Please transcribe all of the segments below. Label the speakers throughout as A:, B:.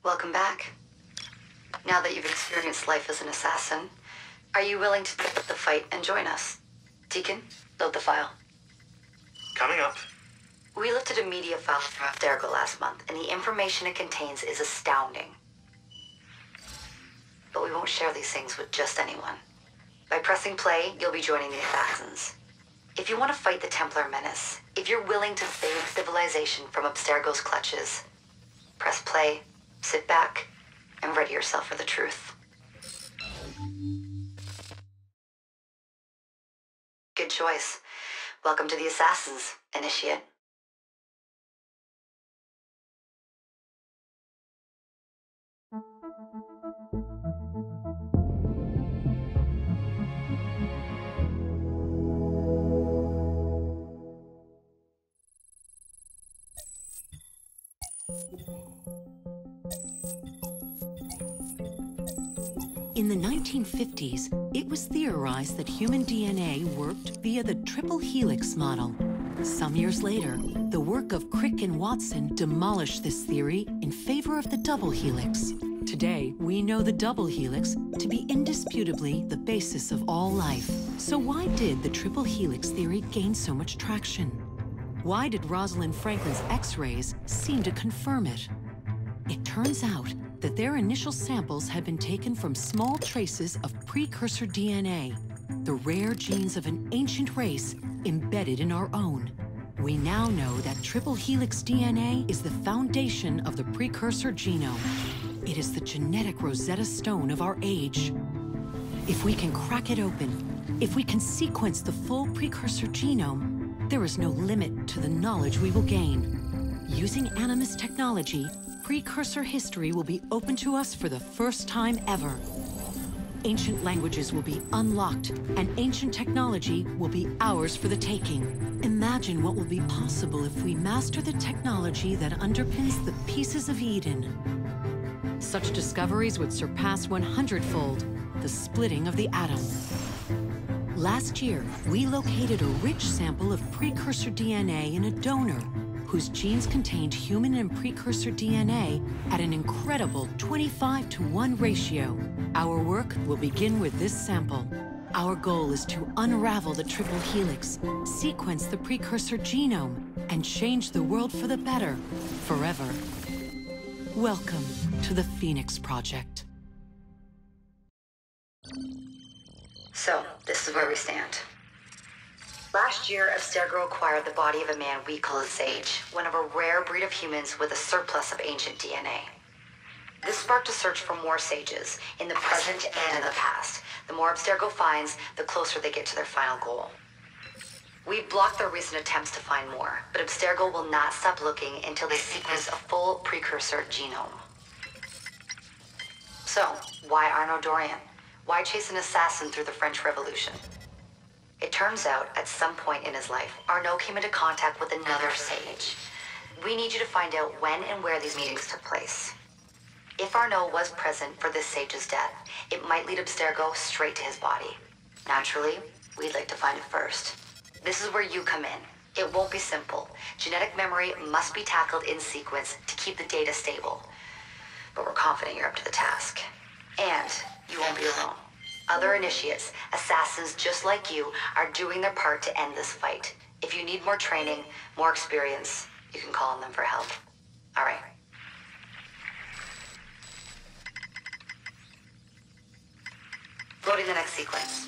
A: Welcome back. Now that you've experienced life as an assassin, are you willing to pick up the fight and join us? Deacon, load the file.
B: Coming up.
A: We lifted a media file from Abstergo last month, and the information it contains is astounding. But we won't share these things with just anyone. By pressing play, you'll be joining the assassins. If you want to fight the Templar menace, if you're willing to save civilization from Abstergo's clutches, press play, sit back, and ready yourself for the truth. Good choice. Welcome to the Assassins, Initiate.
C: In the 1950s, it was theorized that human DNA worked via the triple helix model. Some years later, the work of Crick and Watson demolished this theory in favor of the double helix. Today, we know the double helix to be indisputably the basis of all life. So why did the triple helix theory gain so much traction? Why did Rosalind Franklin's X-rays seem to confirm it? It turns out that their initial samples had been taken from small traces of precursor DNA, the rare genes of an ancient race embedded in our own. We now know that triple helix DNA is the foundation of the precursor genome. It is the genetic Rosetta Stone of our age. If we can crack it open, if we can sequence the full precursor genome, there is no limit to the knowledge we will gain. Using Animus technology, precursor history will be open to us for the first time ever. Ancient languages will be unlocked, and ancient technology will be ours for the taking. Imagine what will be possible if we master the technology that underpins the pieces of Eden. Such discoveries would surpass 100-fold the splitting of the atom. Last year, we located a rich sample of precursor DNA in a donor whose genes contained human and precursor DNA at an incredible 25-to-1 ratio. Our work will begin with this sample. Our goal is to unravel the triple helix, sequence the precursor genome, and change the world for the better, forever. Welcome to the Phoenix Project.
A: So, this is where we stand. Last year, Abstergo acquired the body of a man we call a sage, one of a rare breed of humans with a surplus of ancient DNA. This sparked a search for more sages, in the present and in the past. The more Abstergo finds, the closer they get to their final goal. We've blocked their recent attempts to find more, but Abstergo will not stop looking until they sequence a full precursor genome. So, why Arno Dorian? Why chase an assassin through the French Revolution? It turns out, at some point in his life, Arno came into contact with another sage. We need you to find out when and where these meetings took place. If Arno was present for this sage's death, it might lead Abstergo straight to his body. Naturally, we'd like to find it first. This is where you come in. It won't be simple. Genetic memory must be tackled in sequence to keep the data stable. But we're confident you're up to the task. And you won't be alone. Other initiates, assassins just like you, are doing their part to end this fight. If you need more training, more experience, you can call on them for help. All right. Loading the next sequence.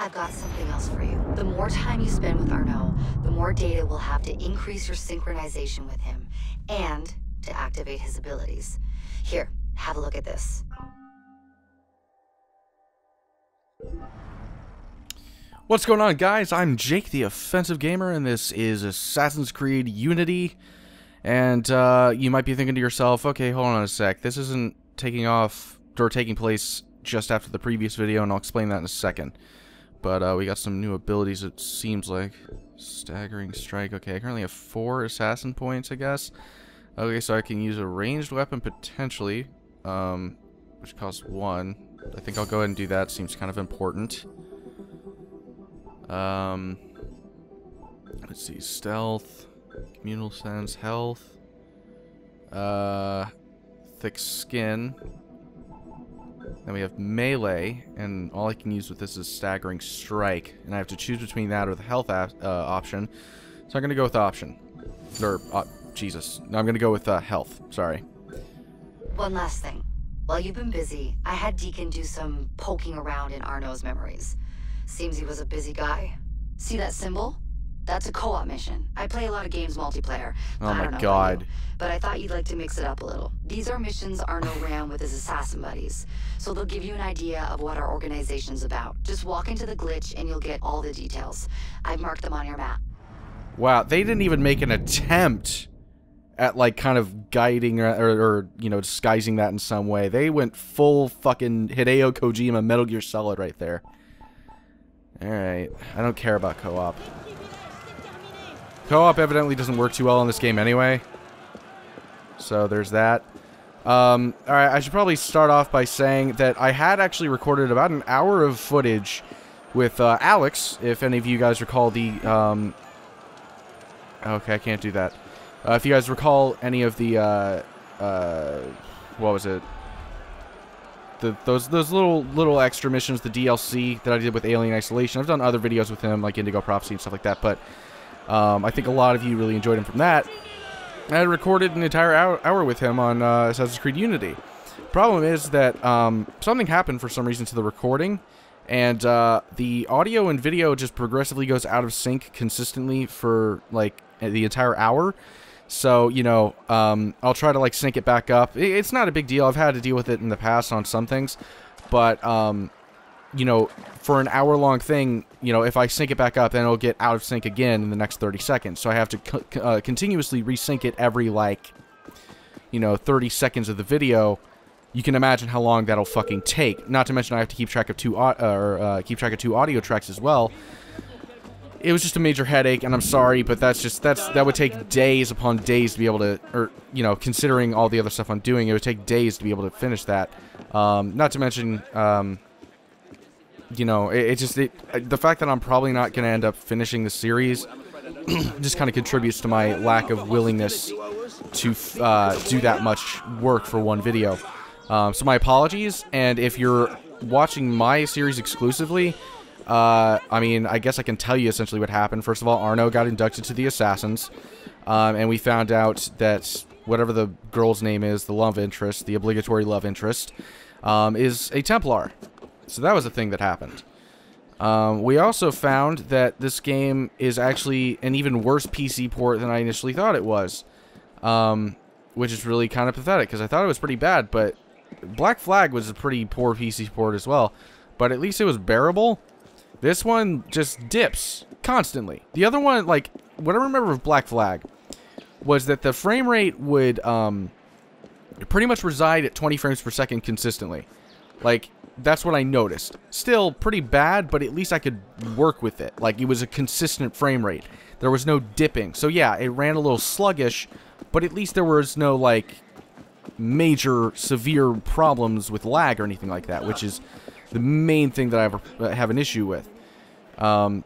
A: I've got something else for you. The more time you spend with Arno, the more data we'll have to increase your synchronization with him, and to activate his abilities. Here, have a look at this.
D: What's going on, guys? I'm Jake, the Offensive Gamer, and this is Assassin's Creed Unity. And you might be thinking to yourself, okay, hold on a sec. This isn't taking place just after the previous video, and I'll explain that in a second. But we got some new abilities, it seems like. Staggering Strike. Okay, I currently have 4 assassin points, I guess. Okay, so I can use a ranged weapon potentially. which costs 1. I think I'll go ahead and do that. Seems kind of important. Let's see. Stealth, communal sense, health, thick skin. Then we have melee, and all I can use with this is staggering strike, and I have to choose between that or the health option. So I'm gonna go with option. Or Jesus, no, I'm gonna go with health. Sorry.
A: One last thing. While you've been busy, I had Deacon do some poking around in Arno's memories. Seems he was a busy guy. See that symbol? That's a co-op mission. I play a lot of games multiplayer.
D: Oh my god.
A: But I thought you'd like to mix it up a little. These are missions Arno ran with his assassin buddies, so they'll give you an idea of what our organization's about. Just walk into the glitch and you'll get all the details. I've marked them on your map.
D: Wow, they didn't even make an attempt at, like, kind of guiding or you know, disguising that in some way. They went full fucking Hideo Kojima Metal Gear Solid right there. Alright, I don't care about co-op. Co-op evidently doesn't work too well in this game anyway. So there's that. Alright, I should probably start off by saying that I had actually recorded about an hour of footage with Alex, if any of you guys recall the... okay, I can't do that. If you guys recall any of the, what was it? Those little extra missions, the DLC that I did with Alien Isolation. I've done other videos with him, like Indigo Prophecy and stuff like that, but I think a lot of you really enjoyed him from that. I recorded an entire hour with him on Assassin's Creed Unity. Problem is that something happened for some reason to the recording, and the audio and video just progressively goes out of sync consistently for, like, the entire hour. So, you know, I'll try to, like, sync it back up. It's not a big deal. I've had to deal with it in the past on some things. But, you know, for an hour-long thing, you know, if I sync it back up, then it'll get out of sync again in the next 30 seconds. So I have to continuously resync it every, like, you know, 30 seconds of the video. You can imagine how long that'll fucking take. Not to mention I have to keep track of two audio tracks as well. It was just a major headache, and I'm sorry, but that would take days upon days to be able to, or, you know, considering all the other stuff I'm doing, it would take days to be able to finish that. Not to mention, you know, the fact that I'm probably not going to end up finishing the series just kind of contributes to my lack of willingness to do that much work for one video. So my apologies, and if you're watching my series exclusively, I mean, I guess I can tell you essentially what happened. First of all, Arno got inducted to the Assassins, and we found out that whatever the girl's name is, the love interest, the obligatory love interest, is a Templar. So that was a thing that happened. We also found that this game is actually an even worse PC port than I initially thought it was, which is really kind of pathetic, because I thought it was pretty bad, but Black Flag was a pretty poor PC port as well, but at least it was bearable. This one just dips constantly. The other one, like, what I remember of Black Flag was that the frame rate would pretty much reside at 20 frames per second consistently. Like, that's what I noticed. Still pretty bad, but at least I could work with it. Like, it was a consistent frame rate. There was no dipping. So yeah, it ran a little sluggish, but at least there was no, like, major severe problems with lag or anything like that, which is the main thing that I have an issue with.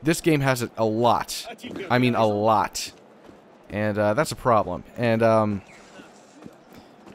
D: This game has it a lot. I mean, a lot. And that's a problem. And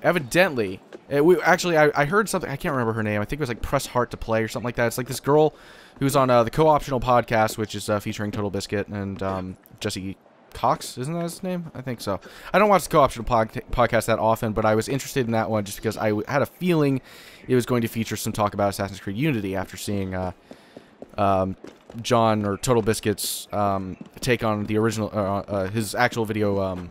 D: evidently, I heard something. I can't remember her name. I think it was like Press Heart to Play or something like that. It's like this girl who's on the Co-Optional podcast, which is featuring Total Biscuit and Jesse Cox, isn't that his name? I think so. I don't watch the Co-Optional podcast that often, but I was interested in that one just because I had a feeling it was going to feature some talk about Assassin's Creed Unity after seeing John or Total Biscuit's take on the original, his actual video,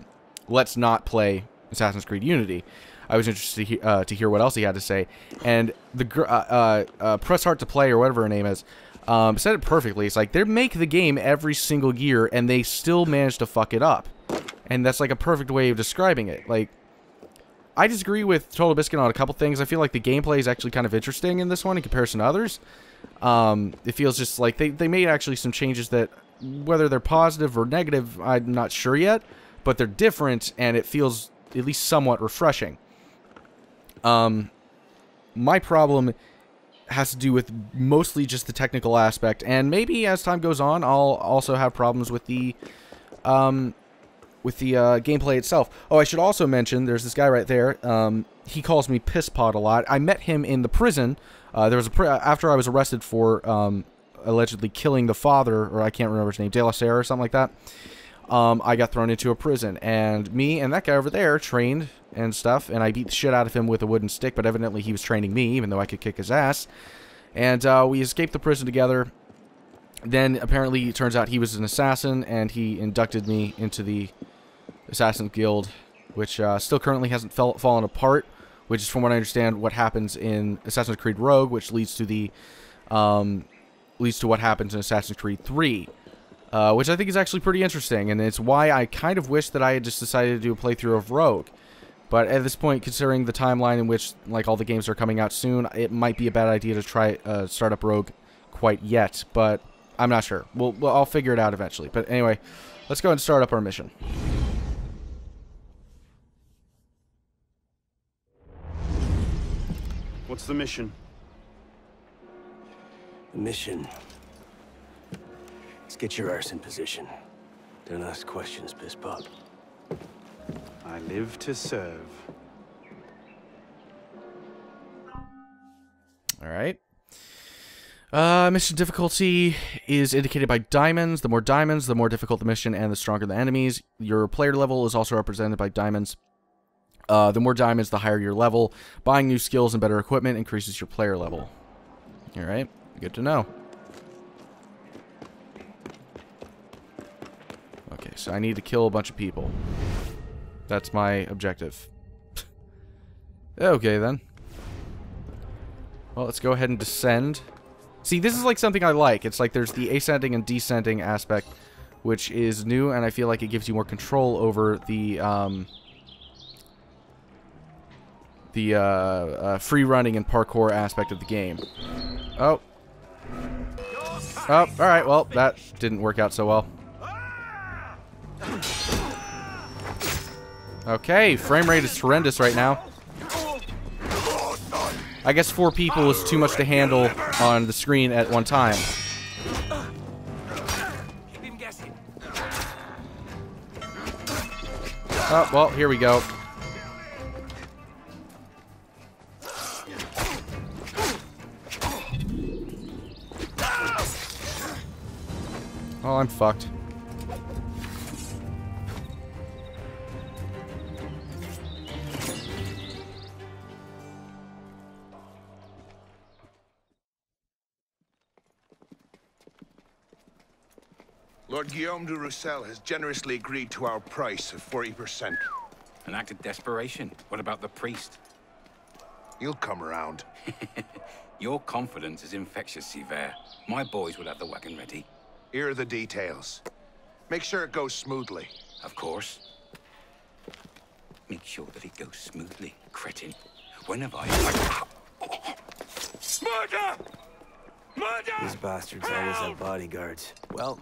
D: Let's Not Play Assassin's Creed Unity. I was interested to hear what else he had to say. And the Press Heart to Play, or whatever her name is, said it perfectly. It's like, they make the game every single year, and they still manage to fuck it up. And that's like a perfect way of describing it. Like, I disagree with Total Biscuit on a couple things. I feel like the gameplay is actually kind of interesting in this one in comparison to others. It feels just like they made actually some changes that, whether they're positive or negative, I'm not sure yet. But they're different, and it feels at least somewhat refreshing. my problem has to do with mostly just the technical aspect, and maybe as time goes on, I'll also have problems with the gameplay itself. Oh, I should also mention, there's this guy right there. He calls me Pisspot a lot. I met him in the prison. There was after I was arrested for allegedly killing the father, or I can't remember his name, De La Serre or something like that. I got thrown into a prison, and me and that guy over there trained and stuff, and I beat the shit out of him with a wooden stick, but evidently he was training me, even though I could kick his ass. And we escaped the prison together. Then apparently it turns out he was an assassin, and he inducted me into the Assassin's Guild, which still currently hasn't fallen apart, which is, from what I understand, what happens in Assassin's Creed Rogue, which leads to the leads to what happens in Assassin's Creed 3. Which I think is actually pretty interesting, and it's why I kind of wish that I had just decided to do a playthrough of Rogue. But at this point, considering the timeline in which, like, all the games are coming out soon, it might be a bad idea to try start up Rogue quite yet, but I'm not sure. I'll figure it out eventually. But anyway, let's go and start up our mission.
B: What's the mission?
E: The mission. Let's get your arse in position. Don't ask questions, Pisspot.
B: I live to serve.
D: Alright. Mission difficulty is indicated by diamonds. The more diamonds, the more difficult the mission and the stronger the enemies. Your player level is also represented by diamonds. The more diamonds, the higher your level. Buying new skills and better equipment increases your player level. Alright, good to know. Okay, so I need to kill a bunch of people. That's my objective. Okay, then. Well, let's go ahead and descend. See, this is like something I like. It's like there's the ascending and descending aspect, which is new, and I feel like it gives you more control over the free running and parkour aspect of the game. Oh. Oh, alright, well, that didn't work out so well. Okay, frame rate is horrendous right now. I guess 4 people is too much to handle on the screen at one time. Oh, well, here we go. Oh, I'm fucked.
F: Lord Guillaume de Roussel has generously agreed to our price of 40%.
G: An act of desperation. What about the priest?
F: He'll come around.
G: Your confidence is infectious, Sever. My boys will have the wagon ready.
F: Here are the details. Make sure it goes smoothly.
G: Of course. Make sure that it goes smoothly, cretin. When have I... Murder! Murder!
E: These bastards always have bodyguards. Well...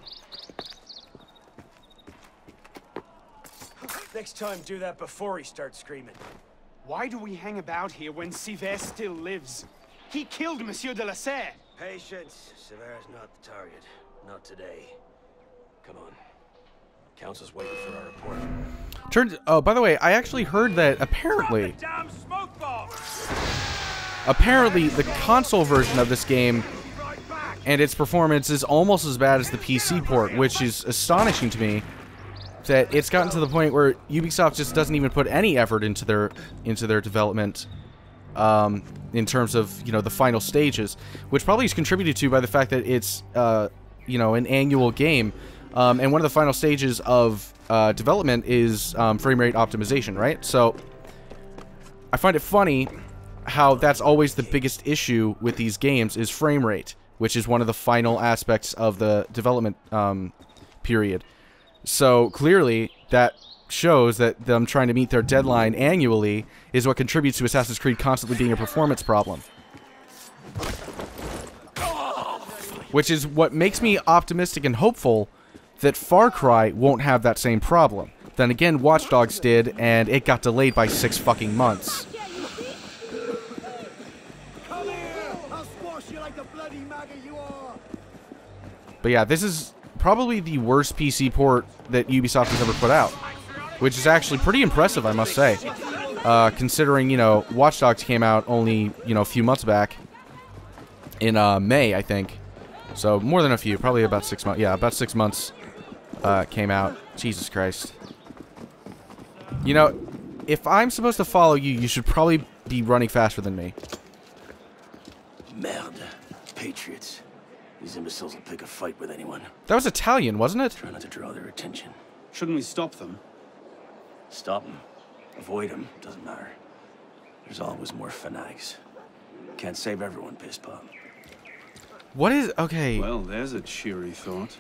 H: Next time, do that before he starts screaming.
I: Why do we hang about here when Sever still lives? He killed Monsieur de la Serre.
E: Patience. Sever's not the target. Not today. Come on. Council's waiting for our report.
D: Oh, by the way, I actually heard that apparently the console version of this game and its performance is almost as bad as the PC port, which is astonishing to me. That it's gotten to the point where Ubisoft just doesn't even put any effort into their development, in terms of, you know, the final stages, which probably is contributed to by the fact that it's you know, an annual game, and one of the final stages of development is frame rate optimization, right? So I find it funny how that's always the biggest issue with these games is frame rate, which is one of the final aspects of the development period. So clearly that shows that them trying to meet their deadline annually is what contributes to Assassin's Creed constantly being a performance problem. Which is what makes me optimistic and hopeful that Far Cry won't have that same problem. Then again, Watch Dogs did, and it got delayed by 6 fucking months. But yeah, this is probably the worst PC port that Ubisoft has ever put out, which is actually pretty impressive, I must say. Considering, you know, Watch Dogs came out only, you know, a few months back. In May, I think. So, more than a few. Probably about 6 months. Yeah, about 6 months came out. Jesus Christ. You know, if I'm supposed to follow you, you should probably be running faster than me.
E: Merde. Patriots. These imbeciles will pick a fight with anyone.
D: That was Italian, wasn't it?
E: Try not to draw their attention.
I: Shouldn't we stop them?
E: Stop them. Avoid them. Doesn't matter. There's always more fanatics. Can't save everyone, piss pop.
D: What is... Okay.
B: Well, there's a cheery thought.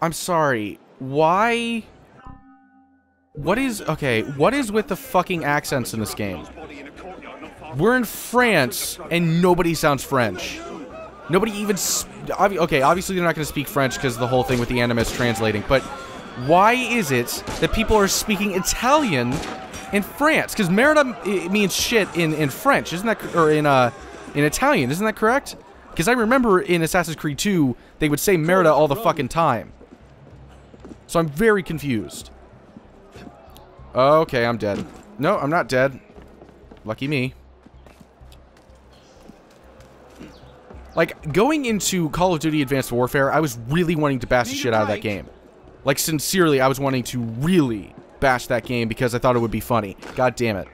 D: I'm sorry. Why... What is... Okay, what is with the fucking accents in this game? We're in France, and nobody sounds French. Nobody even... Okay, obviously they're not going to speak French because of the whole thing with the anime is translating, but why is it that people are speaking Italian in France? Because Merida means shit in French, isn't that... Or in Italian, isn't that correct? Because I remember in Assassin's Creed 2, they would say Merida all the fucking time. So I'm very confused. Okay, I'm dead. No, I'm not dead. Lucky me. Like, going into Call of Duty Advanced Warfare, I was really wanting to bash the shit out of that game. Like, sincerely, I was wanting to really bash that game because I thought it would be funny. God damn it.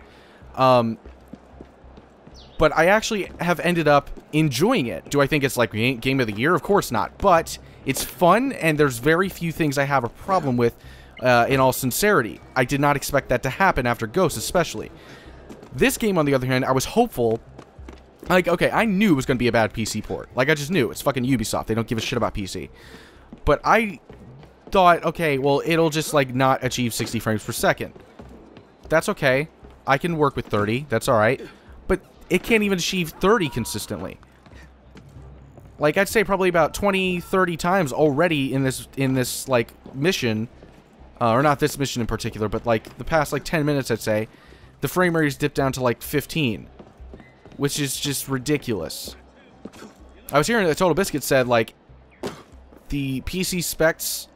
D: But I actually have ended up enjoying it. Do I think it's like Game of the Year? Of course not. But it's fun, and there's very few things I have a problem with, in all sincerity. I did not expect that to happen after Ghost, especially. This game, on the other hand, I was hopeful. Like, okay, I knew it was going to be a bad PC port. Like, I just knew. It's fucking Ubisoft. They don't give a shit about PC. But I thought, okay, well, it'll just, like, not achieve 60 frames per second. That's okay. I can work with 30. That's alright. But it can't even achieve 30 consistently. Like, I'd say probably about 20, 30 times already in this like, mission. Or not this mission in particular, but, like, the past, like, 10 minutes, I'd say. The frame rate has dipped down to, like, 15. Which is just ridiculous. I was hearing that Total Biscuit said, like, the PC specs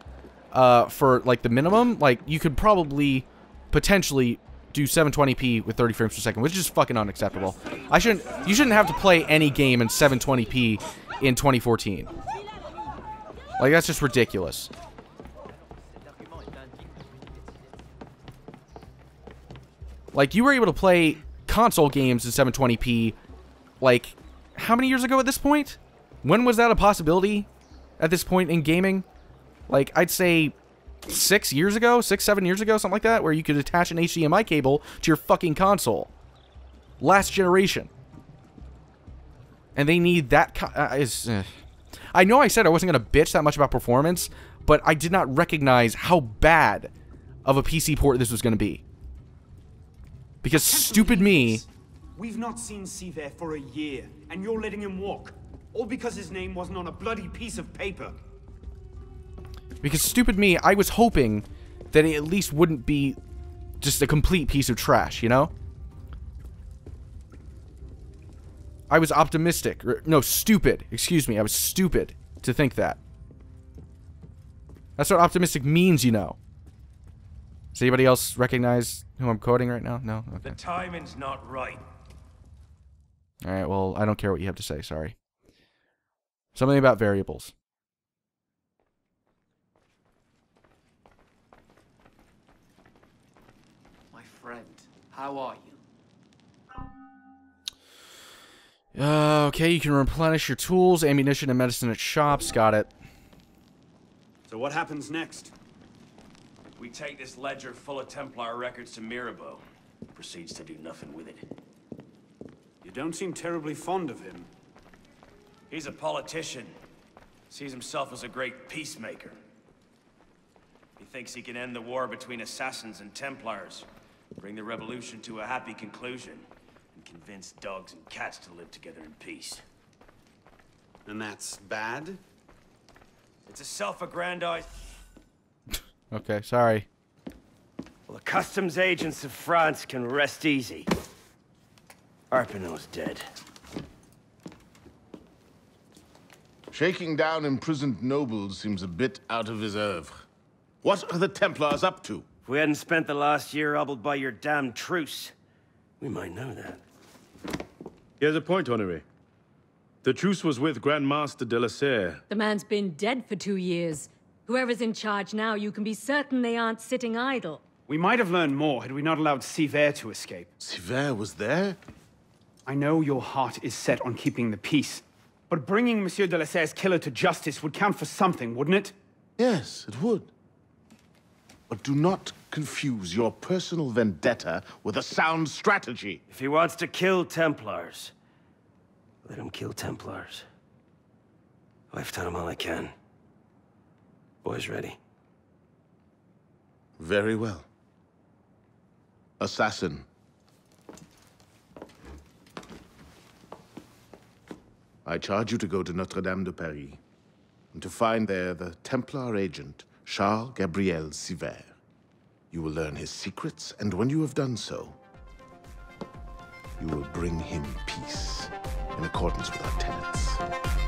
D: for, like, the minimum, like, you could probably, potentially, do 720p with 30 frames per second, which is fucking unacceptable. You shouldn't have to play any game in 720p in 2014. Like, that's just ridiculous. Like, you were able to play console games in 720p, like, how many years ago at this point? When was that a possibility at this point in gaming? Like, I'd say 6 years ago, 6, 7 years ago, something like that, where you could attach an HDMI cable to your fucking console. Last generation. And they need that I know I said I wasn't going to bitch that much about performance, but I did not recognize how bad of a PC port this was going to be. Because stupid me...
I: We've not seen Seaver for a year, and you're letting him walk. All because his name wasn't on a bloody piece of paper.
D: Because stupid me, I was hoping that it at least wouldn't be just a complete piece of trash, you know? I was optimistic. No, stupid. Excuse me, I was stupid to think that. That's what optimistic means, you know. Does anybody else recognize who I'm quoting right now? No? Okay.
H: The timing's not right.
D: Alright, well, I don't care what you have to say, sorry. Something about variables.
J: My friend, how are you?
D: Okay, you can replenish your tools, ammunition, and medicine at shops. Got it.
I: So what happens next?
E: We take this ledger full of Templar records to Mirabeau. Proceeds to do nothing with it.
I: You don't seem terribly fond of him.
E: He's a politician. Sees himself as a great peacemaker. He thinks he can end the war between assassins and Templars, bring the revolution to a happy conclusion, and convince dogs and cats to live together in peace.
I: And that's bad?
E: It's a self-aggrandized...
D: Okay, sorry.
E: Well, the customs agents of France can rest easy. Arpinot's dead.
F: Shaking down imprisoned nobles seems a bit out of his oeuvre. What are the Templars up to?
E: If we hadn't spent the last year hobbled by your damn truce, we might know that.
B: He has a point, Honoré. The truce was with Grand Master de la Serre.
K: The man's been dead for 2 years. Whoever's in charge now, you can be certain they aren't sitting idle.
I: We might have learned more had we not allowed Sivert to escape.
F: Sivert was there?
I: I know your heart is set on keeping the peace, but bringing Monsieur de la Serre's killer to justice would count for something, wouldn't it?
F: Yes, it would. But do not confuse your personal vendetta with a sound strategy.
E: If he wants to kill Templars, let him kill Templars. I've done all I can. Boys ready?
F: Very well. Assassin. I charge you to go to Notre-Dame de Paris, and to find there the Templar agent, Charles Gabriel Sivert. You will learn his secrets, and when you have done so, you will bring him peace, in accordance with our tenets.